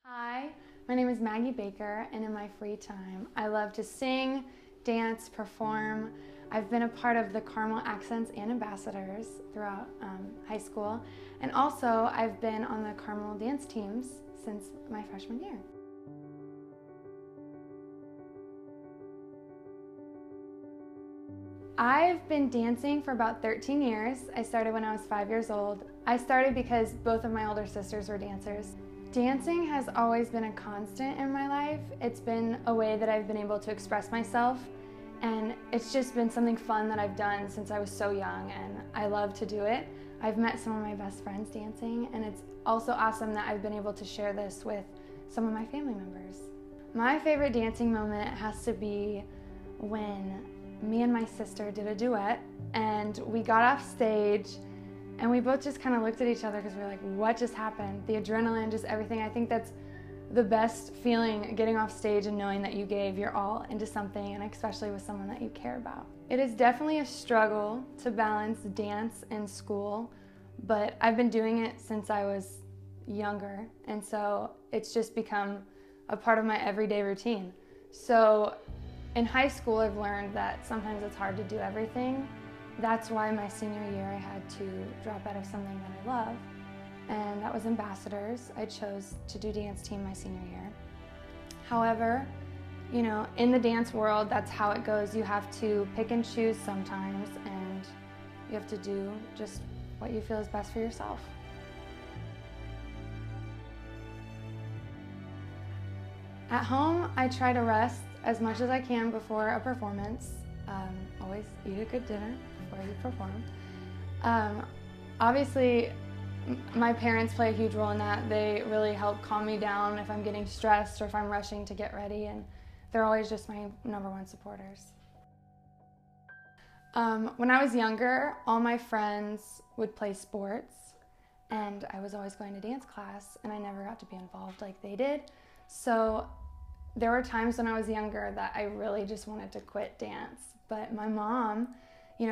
Hi, my name is Maggie Baker, and in my free time, I love to sing, dance, perform. I've been a part of the Carmel Accents and Ambassadors throughout high school, and also I've been on the Carmel dance teams since my freshman year. I've been dancing for about 13 years. I started when I was 5 years old. I started because both of my older sisters were dancers. Dancing has always been a constant in my life. It's been a way that I've been able to express myself, and it's just been something fun that I've done since I was so young, and I love to do it. I've met some of my best friends dancing, and it's also awesome that I've been able to share this with some of my family members. My favorite dancing moment has to be when me and my sister did a duet, and we got off stage and we both just kind of looked at each other because we were like, what just happened? The adrenaline, just everything. I think that's the best feeling, getting off stage and knowing that you gave your all into something, and especially with someone that you care about. It is definitely a struggle to balance dance and school, but I've been doing it since I was younger, and so it's just become a part of my everyday routine. So in high school, I've learned that sometimes it's hard to do everything. That's why my senior year I had to drop out of something that I love, and that was Ambassadors. I chose to do dance team my senior year. However, you know, in the dance world, that's how it goes. You have to pick and choose sometimes, and you have to do just what you feel is best for yourself. At home, I try to rest as much as I can before a performance. Always eat a good dinner before you perform. Obviously, my parents play a huge role in that. They really help calm me down if I'm getting stressed or if I'm rushing to get ready, and they're always just my #1 supporters. When I was younger, all my friends would play sports, and I was always going to dance class, and I never got to be involved like they did. So there were times when I was younger that I really just wanted to quit dance, but my mom,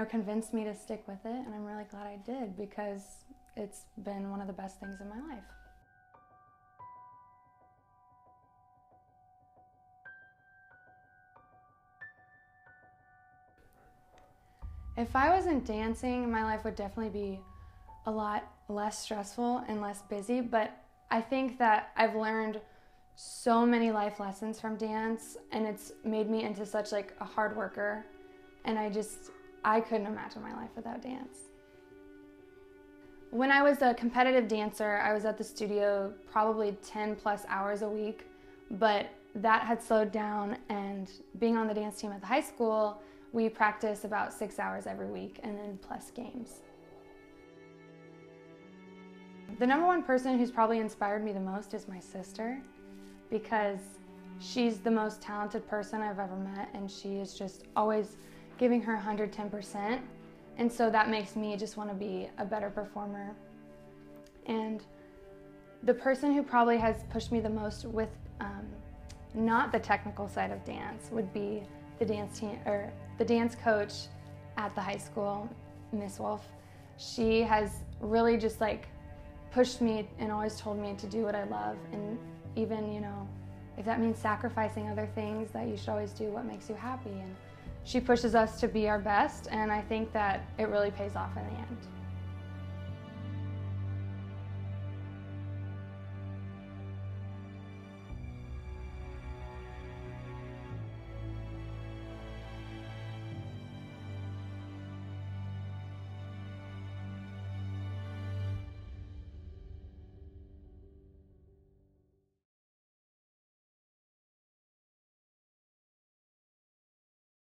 convinced me to stick with it, and I'm really glad I did because it's been one of the best things in my life. If I wasn't dancing, my life would definitely be a lot less stressful and less busy, but I think that I've learned so many life lessons from dance, and it's made me into such a hard worker, and I couldn't imagine my life without dance. When I was a competitive dancer, I was at the studio probably 10+ hours a week, but that had slowed down, and being on the dance team at the high school, we practice about 6 hours every week, and then plus games. The #1 person who's probably inspired me the most is my sister, because she's the most talented person I've ever met, and she is just always giving her 110%, and so that makes me just want to be a better performer. And the person who probably has pushed me the most with not the technical side of dance would be the dance team, or the dance coach at the high school, Miss Wolf. She has really just pushed me and always told me to do what I love, and even, if that means sacrificing other things, that you should always do what makes you happy. And she pushes us to be our best, and I think that it really pays off in the end.